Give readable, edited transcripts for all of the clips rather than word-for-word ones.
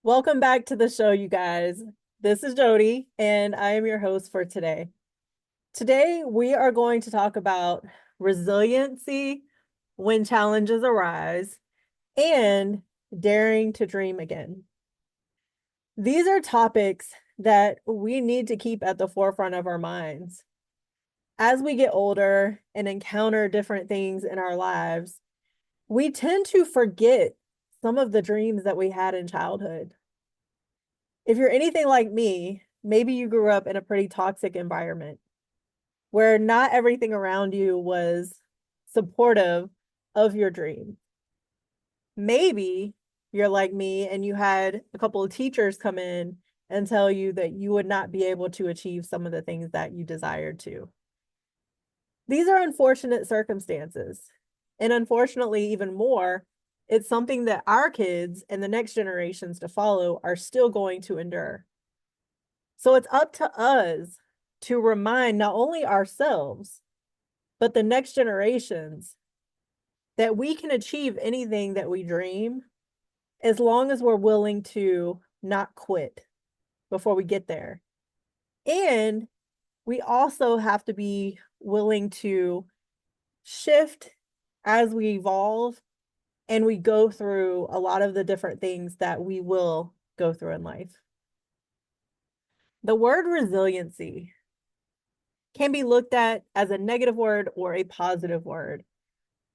Welcome back to the show, you guys. This is Jodi, and I am your host for today. Today, we are going to talk about resiliency when challenges arise and daring to dream again. These are topics that we need to keep at the forefront of our minds. As we get older and encounter different things in our lives, we tend to forget some of the dreams that we had in childhood. If you're anything like me, maybe you grew up in a pretty toxic environment where not everything around you was supportive of your dream. Maybe you're like me and you had a couple of teachers come in and tell you that you would not be able to achieve some of the things that you desired to. These are unfortunate circumstances. And unfortunately, even more, it's something that our kids and the next generations to follow are still going to endure. So it's up to us to remind not only ourselves, but the next generations that we can achieve anything that we dream as long as we're willing to not quit before we get there. And we also have to be willing to shift as we evolve and we go through a lot of the different things that we will go through in life. The word resiliency can be looked at as a negative word or a positive word.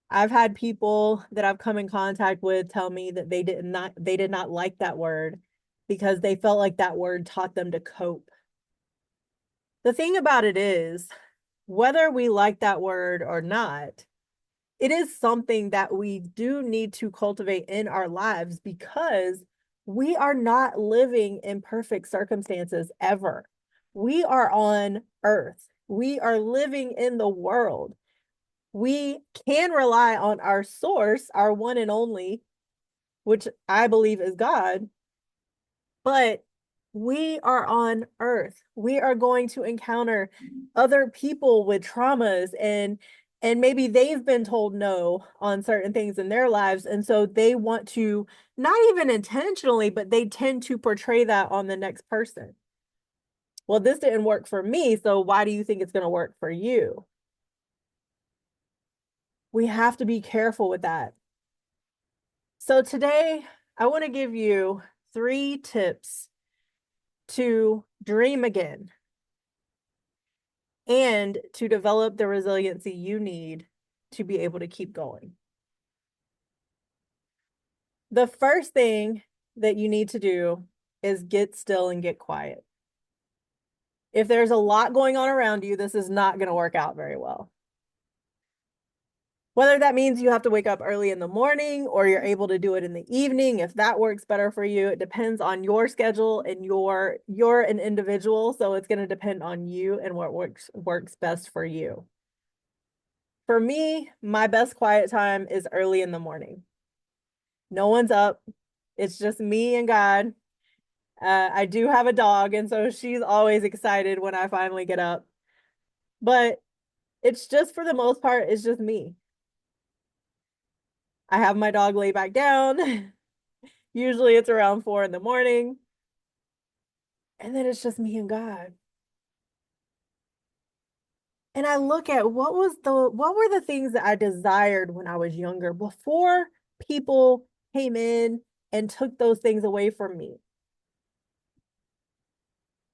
I've had people that I've come in contact with tell me that they did not like that word because they felt like that word taught them to cope. The thing about it is, whether we like that word or not, it is something that we do need to cultivate in our lives because we are not living in perfect circumstances ever. We are on earth. We are living in the world. We can rely on our source, our one and only, which I believe is God, but we are on earth. We are going to encounter other people with traumas and maybe they've been told no on certain things in their lives, and so they want to, not even intentionally, but they tend to portray that on the next person. Well, this didn't work for me, so why do you think it's going to work for you? We have to be careful with that. So today, I want to give you 3 tips to dream again and to develop the resiliency you need to be able to keep going. The first thing that you need to do is get still and get quiet. If there's a lot going on around you, this is not going to work out very well. Whether that means you have to wake up early in the morning or you're able to do it in the evening, if that works better for you, it depends on your schedule and you're an individual, so it's going to depend on you and what works best for you. For me, my best quiet time is early in the morning. No one's up. It's just me and God. I do have a dog, and so she's always excited when I finally get up. But it's just, for the most part, it's just me. I have my dog lay back down. Usually it's around 4 in the morning. And then it's just me and God. And I look at what were the things that I desired when I was younger before people came in and took those things away from me.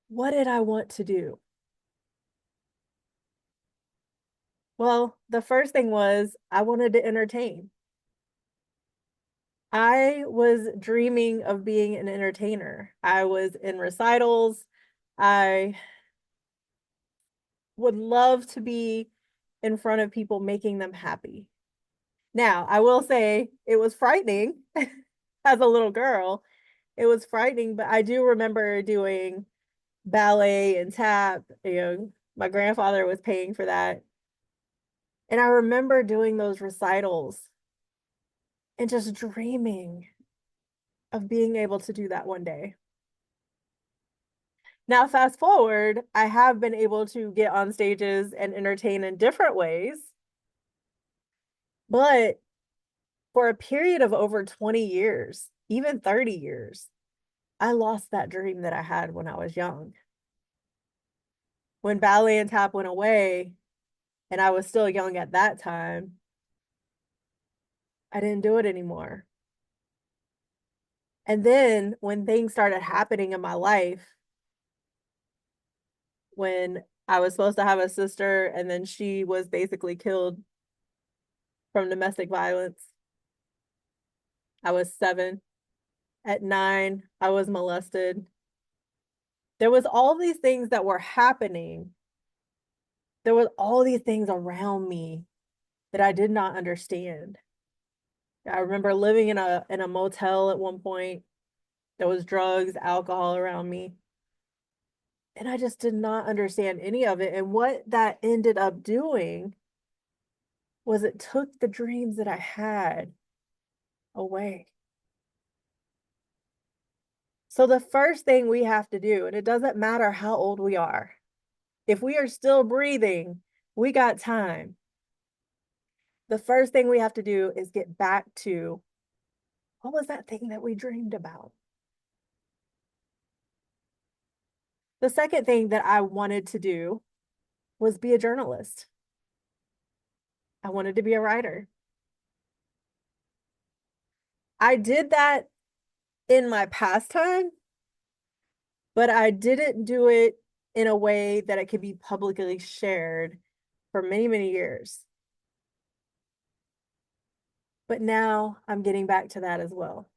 What did I want to do? Well, the first thing was I wanted to entertain. I was dreaming of being an entertainer. I was in recitals. I would love to be in front of people, making them happy. Now, I will say it was frightening as a little girl. It was frightening, but I do remember doing ballet and tap. My grandfather was paying for that. And I remember doing those recitals and just dreaming of being able to do that one day. Now, fast forward, I have been able to get on stages and entertain in different ways, but for a period of over 20 years, even 30 years, I lost that dream that I had when I was young. When ballet and tap went away, and I was still young at that time, I didn't do it anymore. And then when things started happening in my life, when I was supposed to have a sister and then she was basically killed from domestic violence, I was 7. At 9, I was molested. There was all these things that were happening. There was all these things around me that I did not understand. I remember living in a motel at one point. There was drugs, alcohol around me. And I just did not understand any of it. And what that ended up doing was it took the dreams that I had away. So the first thing we have to do, and it doesn't matter how old we are, if we are still breathing, we got time. The first thing we have to do is get back to what was that thing that we dreamed about? The second thing that I wanted to do was be a journalist. I wanted to be a writer. I did that in my pastime, but I didn't do it in a way that it could be publicly shared for many, many years. But now I'm getting back to that as well.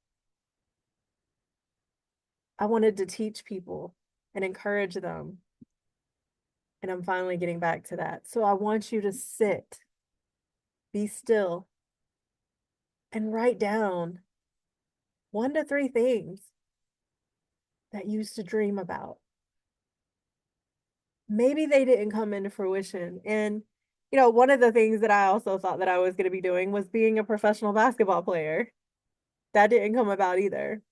I wanted to teach people and encourage them. And I'm finally getting back to that. So I want you to sit, be still, and write down 1 to 3 things that you used to dream about. Maybe they didn't come into fruition. And, one of the things that I also thought that I was going to be doing was being a professional basketball player. That didn't come about either.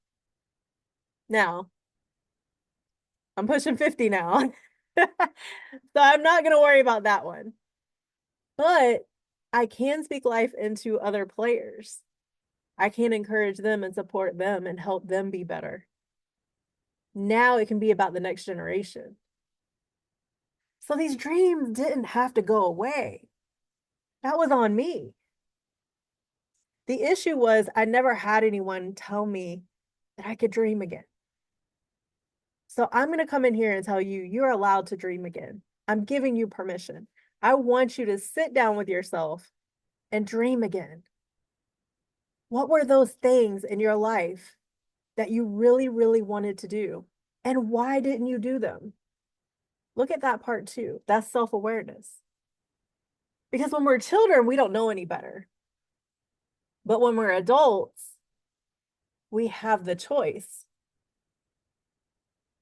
Now, I'm pushing 50 now. So I'm not going to worry about that one. But I can speak life into other players. I can encourage them and support them and help them be better. Now it can be about the next generation. So these dreams didn't have to go away. That was on me. The issue was I never had anyone tell me that I could dream again. So I'm going to come in here and tell you, you're allowed to dream again. I'm giving you permission. I want you to sit down with yourself and dream again. What were those things in your life that you really, really wanted to do? And why didn't you do them? Look at that part too. That's self-awareness. Because when we're children, we don't know any better. But when we're adults, we have the choice.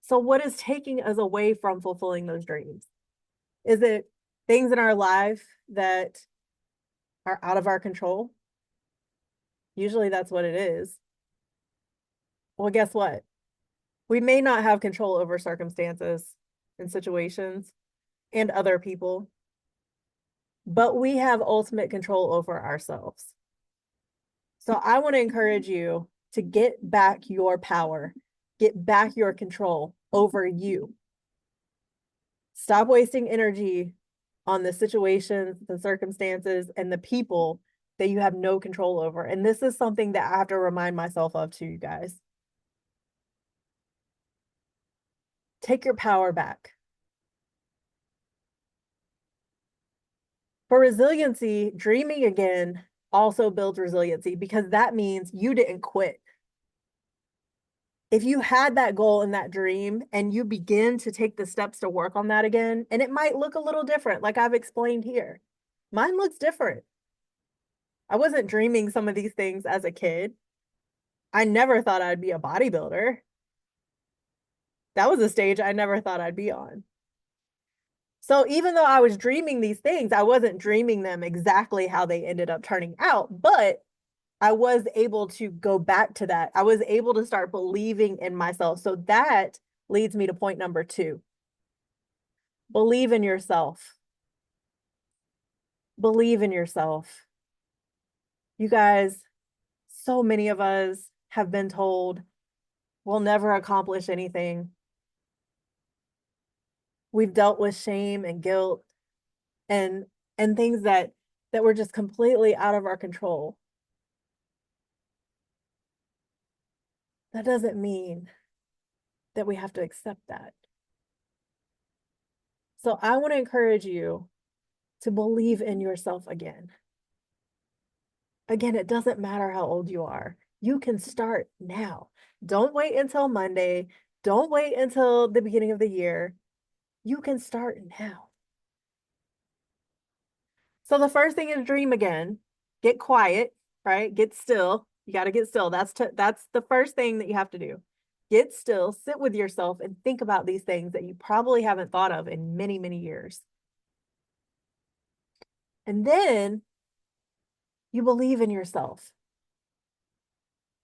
So what is taking us away from fulfilling those dreams? Is it things in our life that are out of our control? Usually that's what it is. Well, guess what? We may not have control over circumstances and situations and other people, but we have ultimate control over ourselves. So I want to encourage you to get back your power, get back your control over you. Stop wasting energy on the situations, the circumstances, and the people that you have no control over. And this is something that I have to remind myself of too, you guys. Take your power back. For resiliency, dreaming again also builds resiliency because that means you didn't quit. If you had that goal and that dream and you begin to take the steps to work on that again, and it might look a little different, like I've explained here. Mine looks different. I wasn't dreaming some of these things as a kid. I never thought I'd be a bodybuilder. That was a stage I never thought I'd be on. So even though I was dreaming these things, I wasn't dreaming them exactly how they ended up turning out, but I was able to go back to that. I was able to start believing in myself. So that leads me to point number 2. Believe in yourself. Believe in yourself. You guys, so many of us have been told we'll never accomplish anything. We've dealt with shame and guilt and things that were just completely out of our control. That doesn't mean that we have to accept that. So I want to encourage you to believe in yourself again. Again, it doesn't matter how old you are. You can start now. Don't wait until Monday. Don't wait until the beginning of the year. You can start now. So the first thing is dream again. Get quiet, right? Get still. You got to get still. That's the first thing that you have to do. Get still, sit with yourself and think about these things that you probably haven't thought of in many, many years. And then you believe in yourself.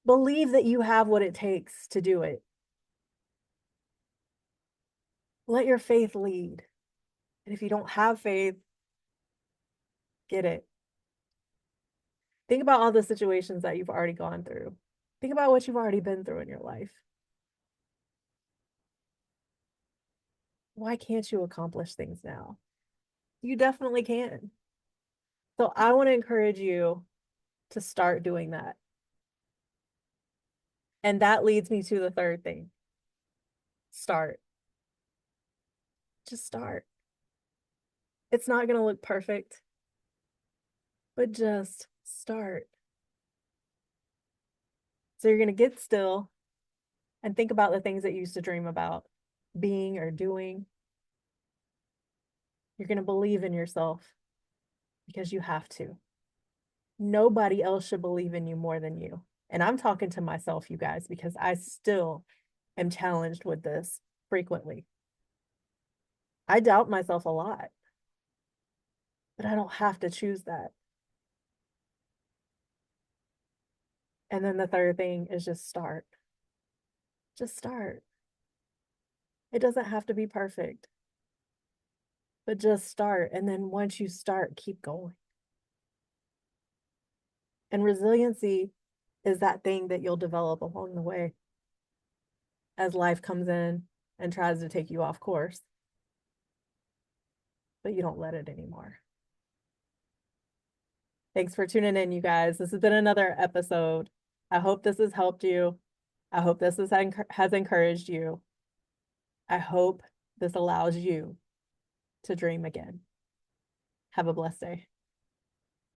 Believe that you have what it takes to do it. Let your faith lead. And if you don't have faith, get it. Think about all the situations that you've already gone through. Think about what you've already been through in your life. Why can't you accomplish things now? You definitely can. So I want to encourage you to start doing that. And that leads me to the third thing. Start. Just start. It's not going to look perfect, but just start. So you're going to get still and think about the things that you used to dream about being or doing. You're going to believe in yourself because you have to. Nobody else should believe in you more than you. And I'm talking to myself, you guys, because I still am challenged with this frequently. I doubt myself a lot, but I don't have to choose that. And then the third thing is just start. Just start. It doesn't have to be perfect, but just start. And then once you start, keep going. And resiliency is that thing that you'll develop along the way as life comes in and tries to take you off course, but you don't let it anymore. Thanks for tuning in, you guys. This has been another episode. I hope this has helped you. I hope this has encouraged you. I hope this allows you to dream again. Have a blessed day.